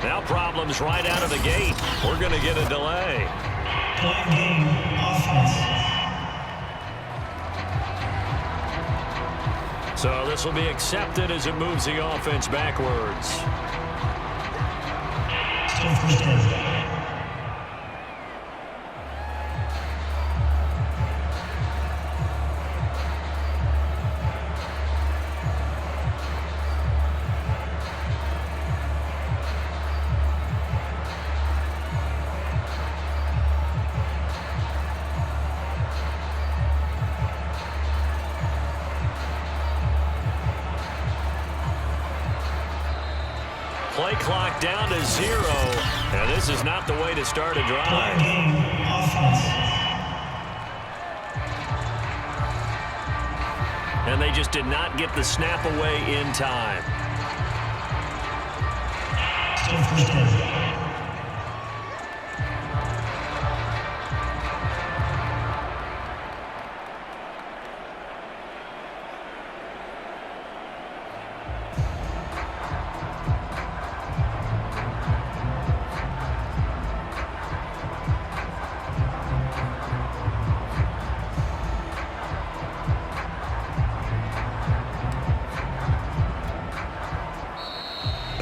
Now problems right out of the gate. We're going to get a delay. So this will be accepted as it moves the offense backwards. Play clock down to 0. Now this is not the way to start a drive. And they just did not get the snap away in time.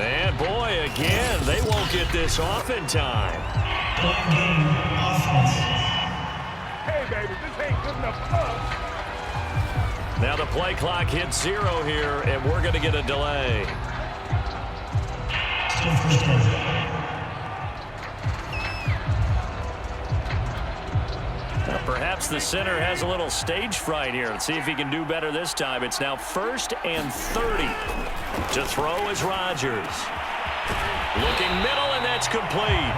And boy, again, they won't get this off in time. Hey, baby, this ain't good enough for us. Now the play clock hits 0 here, and we're going to get a delay. Now, perhaps the center has a little stage fright here. Let's see if he can do better this time. It's now 1st and 30. To throw is Rodgers. Looking middle, and that's complete.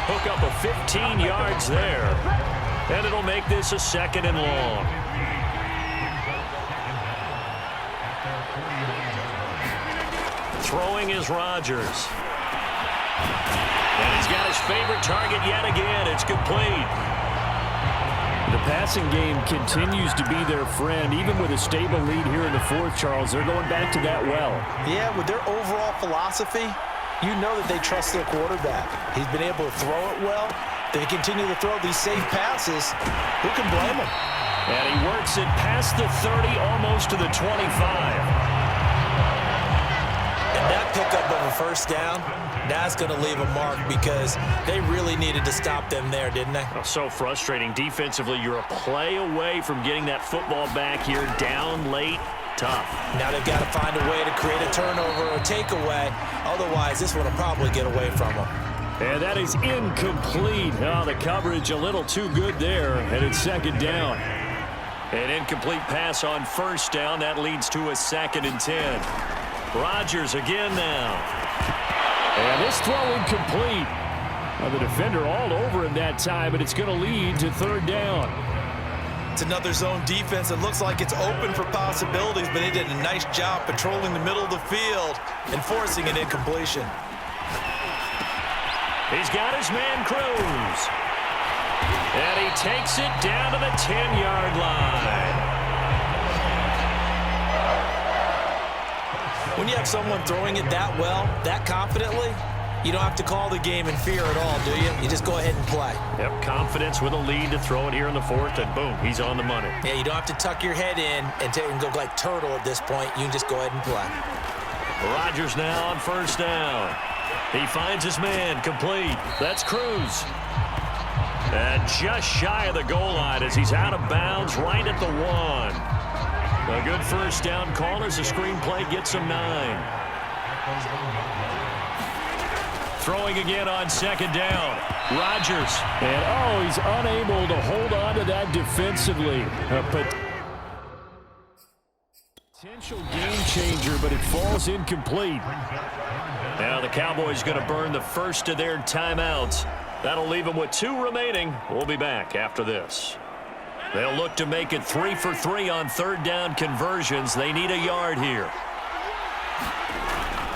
Hook up of 15 yards there. And it'll make this a 2nd and long. Throwing is Rodgers. And he's got his favorite target yet again. It's complete. The passing game continues to be their friend, even with a stable lead here in the 4th, Charles. They're going back to that well. Yeah, with their overall philosophy, you know that they trust their quarterback. He's been able to throw it well. They continue to throw these safe passes. Who can blame him? And he works it past the 30, almost to the 25. And that pickup of a 1st down, that's going to leave a mark because they really needed to stop them there, didn't they? Oh, so frustrating. Defensively, you're a play away from getting that football back here, down late. Tough. Now they've got to find a way to create a turnover or a takeaway. Otherwise, this one will probably get away from them. And that is incomplete. Oh, the coverage a little too good there, and it's 2nd down. An incomplete pass on 1st down. That leads to a 2nd and 10. Rodgers again now. And this throw incomplete. Well, the defender all over him that time, but it's going to lead to 3rd down. It's another zone defense. It looks like it's open for possibilities, but they did a nice job patrolling the middle of the field and forcing an incompletion. He's got his man Cruz. And he takes it down to the 10-yard line. When you have someone throwing it that well, that confidently, you don't have to call the game in fear at all, do you? You just go ahead and play. Yep, confidence with a lead to throw it here in the 4th, and boom, he's on the money. Yeah, you don't have to tuck your head in and go like turtle at this point. You can just go ahead and play. Rodgers now on 1st down. He finds his man, complete. That's Cruz. And just shy of the goal line as he's out of bounds right at the 1. A good 1st down call as the screenplay gets him 9. Throwing again on 2nd down. Rodgers. And, he's unable to hold on to that defensively. Potential game changer, but it falls incomplete. Now the Cowboys going to burn the first of their timeouts. That'll leave them with 2 remaining. We'll be back after this. They'll look to make it 3 for 3 on 3rd down conversions. They need a yard here.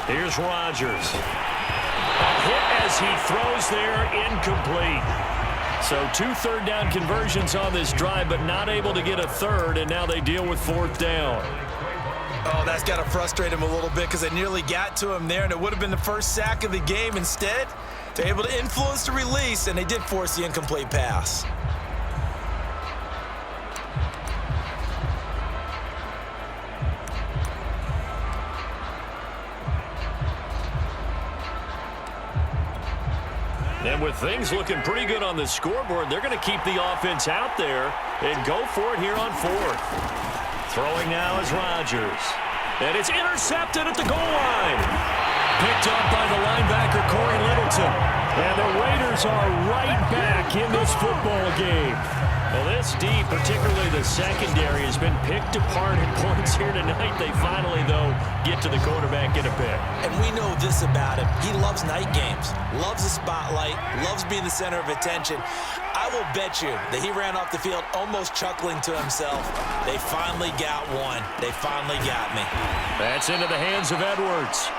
Here's Rodgers. A hit as he throws there, incomplete. So 2 3rd down conversions on this drive, but not able to get a 3rd, and now they deal with 4th down. Oh, that's got to frustrate him a little bit because they nearly got to him there, and it would have been the first sack of the game. Instead, they're able to influence the release, and they did force the incomplete pass. And with things looking pretty good on the scoreboard, they're going to keep the offense out there and go for it here on fourth. Throwing now is Rodgers. And it's intercepted at the goal line. Picked up by the linebacker, Corey Littleton. And the Raiders are right back in this football game. Well, this D, particularly the secondary, has been picked apart at points here tonight. They finally, though, get to the quarterback, get a pick. And we know this about him. He loves night games, loves the spotlight, loves being the center of attention. I will bet you that he ran off the field almost chuckling to himself. They finally got one. They finally got me. That's into the hands of Edwards.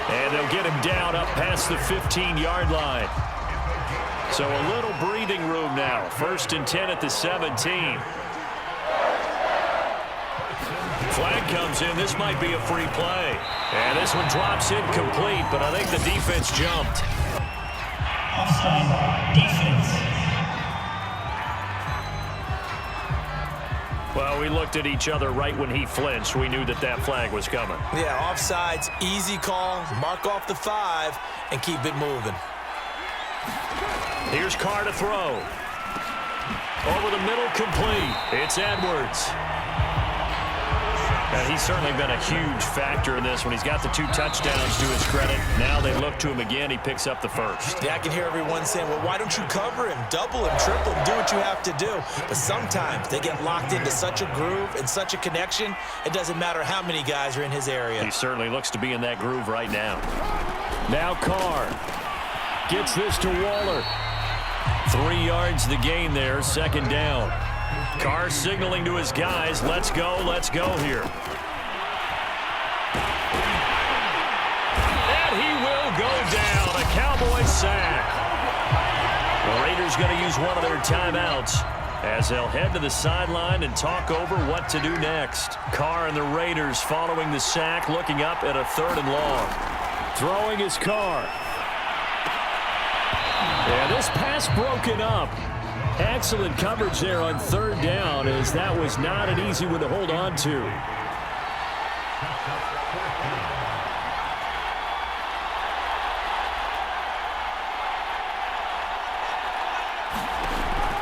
And they'll get him down up past the 15-yard line. So a little breathing room now. 1st and 10 at the 17. Flag comes in. This might be a free play. And this one drops incomplete, but I think the defense jumped. Offside defense. Well, we looked at each other right when he flinched. We knew that that flag was coming. Yeah, offsides, easy call. Mark off the 5 and keep it moving. Here's Carr to throw. Over the middle, complete. It's Edwards. And he's certainly been a huge factor in this when he's got the 2 touchdowns to his credit. Now they look to him again. He picks up the first. Yeah, I can hear everyone saying, well, why don't you cover him, double him, triple him, do what you have to do. But sometimes they get locked into such a groove and such a connection, it doesn't matter how many guys are in his area. He certainly looks to be in that groove right now. Now Carr gets this to Waller. 3 yards the gain there, 2nd down. Carr signaling to his guys, let's go here. And he will go down, a Cowboys sack. The Raiders going to use one of their timeouts as they'll head to the sideline and talk over what to do next. Carr and the Raiders following the sack, looking up at a 3rd and long. Throwing his Carr. Yeah, this pass broken up. Excellent coverage there on 3rd down, as that was not an easy one to hold on to.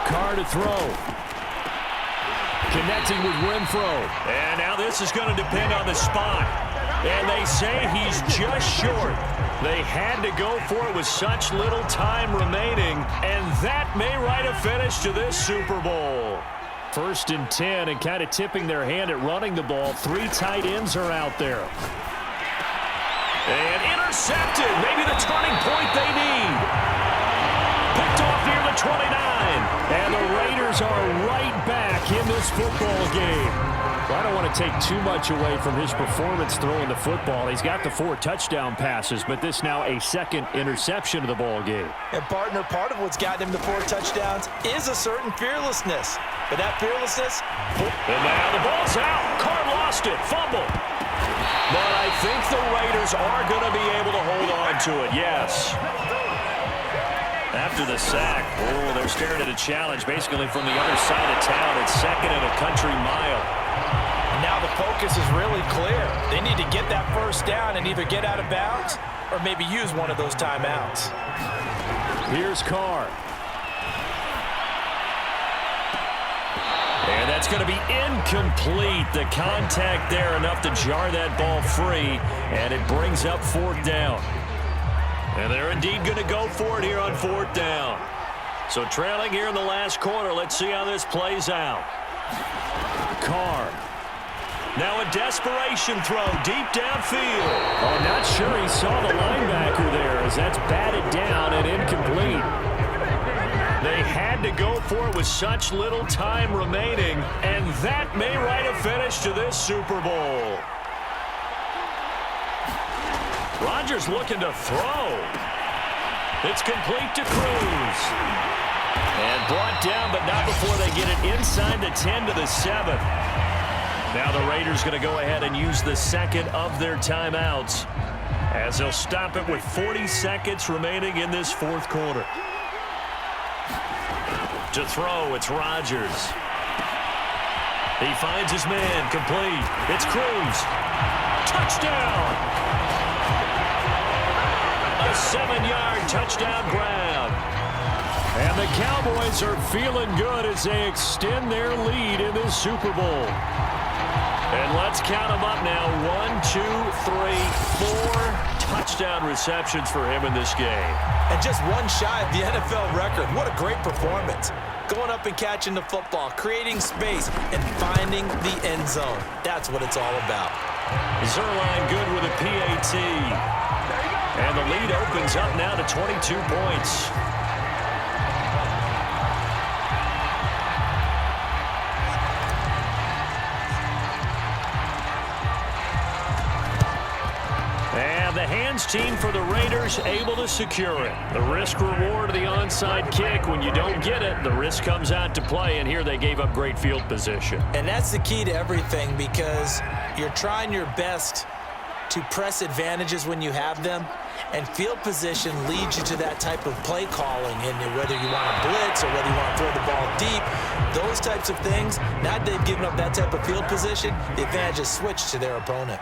Carr to throw. Connecting with Renfro. And now this is going to depend on the spot. And they say he's just short. They had to go for it with such little time remaining, and that may write a finish to this Super Bowl. 1st and 10, and kind of tipping their hand at running the ball. 3 tight ends are out there. And intercepted. Maybe the turning point they need. Picked off near the 29. And the Raiders are right back in this football game. Well, I don't want to take too much away from his performance throwing the football. He's got the 4 touchdown passes, but this now a 2nd interception of the ball game. And partner, part of what's gotten him the 4 touchdowns is a certain fearlessness. But that fearlessness... And now the ball's out. Carr lost it. Fumble. But I think the Raiders are going to be able to hold on to it, yes. After the sack, they're staring at a challenge basically from the other side of town. It's 2nd and a country mile. Now the focus is really clear. They need to get that 1st down and either get out of bounds or maybe use one of those timeouts. Here's Carr. And that's going to be incomplete. The contact there enough to jar that ball free, and it brings up 4th down. And they're indeed going to go for it here on 4th down. So trailing here in the last quarter, let's see how this plays out. Carr. Now a desperation throw deep downfield. Oh, not sure he saw the linebacker there as that's batted down and incomplete. They had to go for it with such little time remaining, and that may write a finish to this Super Bowl. Rodgers looking to throw. It's complete to Cruz. And brought down, but not before they get it inside the 10 to the 7. Now the Raiders going to go ahead and use the second of their timeouts as they'll stop it with 40 seconds remaining in this fourth quarter. To throw, it's Rodgers. He finds his man, complete. It's Cruz. Touchdown! A 7-yard touchdown grab. And the Cowboys are feeling good as they extend their lead in this Super Bowl. And let's count them up now. 1, 2, 3, 4 touchdown receptions for him in this game. And just one shy of the NFL record. What a great performance. Going up and catching the football, creating space, and finding the end zone. That's what it's all about. Zerline good with a PAT. And the lead opens up now to 22 points. And the hands team for the Raiders able to secure it. The risk reward of the onside kick. When you don't get it, the risk comes out to play, and here they gave up great field position. And that's the key to everything, because you're trying your best to press advantages when you have them, and field position leads you to that type of play calling. And whether you want to blitz or whether you want to throw the ball deep, those types of things, now that they've given up that type of field position, the advantage is switched to their opponent.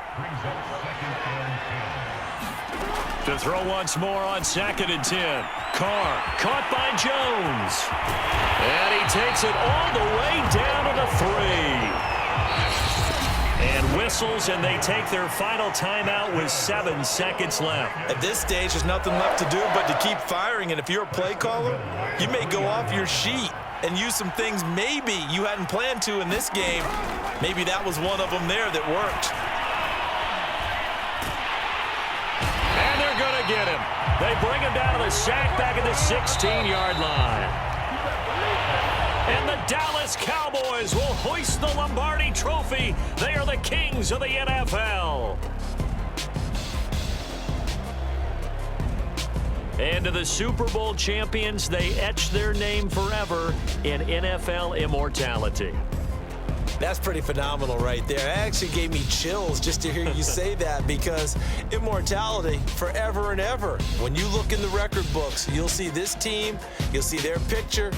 To throw once more on 2nd and 10. Carr caught by Jones. And he takes it all the way down to the 3. And whistles, and they take their final timeout with 7 seconds left. At this stage, there's nothing left to do but to keep firing. And if you're a play caller, you may go off your sheet and use some things maybe you hadn't planned to in this game. Maybe that was one of them there that worked. And they're going to get him. They bring him down to the sack back at the 16-yard line. And the Dallas Cowboys will hoist the Lombardi Trophy. They are the kings of the NFL. And to the Super Bowl champions, they etch their name forever in NFL immortality. That's pretty phenomenal right there. It actually gave me chills just to hear you say that, because immortality forever and ever. When you look in the record books, you'll see this team, you'll see their picture,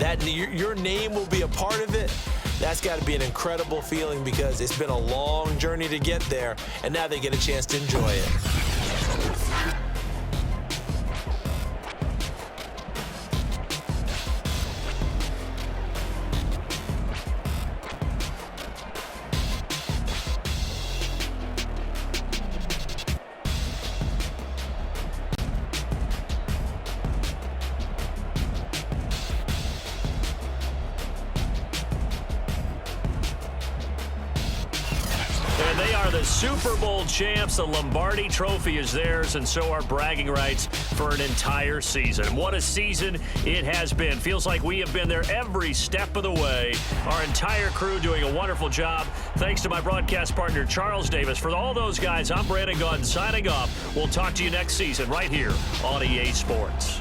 that your name will be a part of it. That's got to be an incredible feeling, because it's been a long journey to get there, and now they get a chance to enjoy it. And they are the Super Bowl champs. The Lombardi Trophy is theirs, and so are bragging rights for an entire season. What a season it has been. Feels like we have been there every step of the way. Our entire crew doing a wonderful job. Thanks to my broadcast partner, Charles Davis. For all those guys, I'm Brandon Gaudin signing off. We'll talk to you next season right here on EA Sports.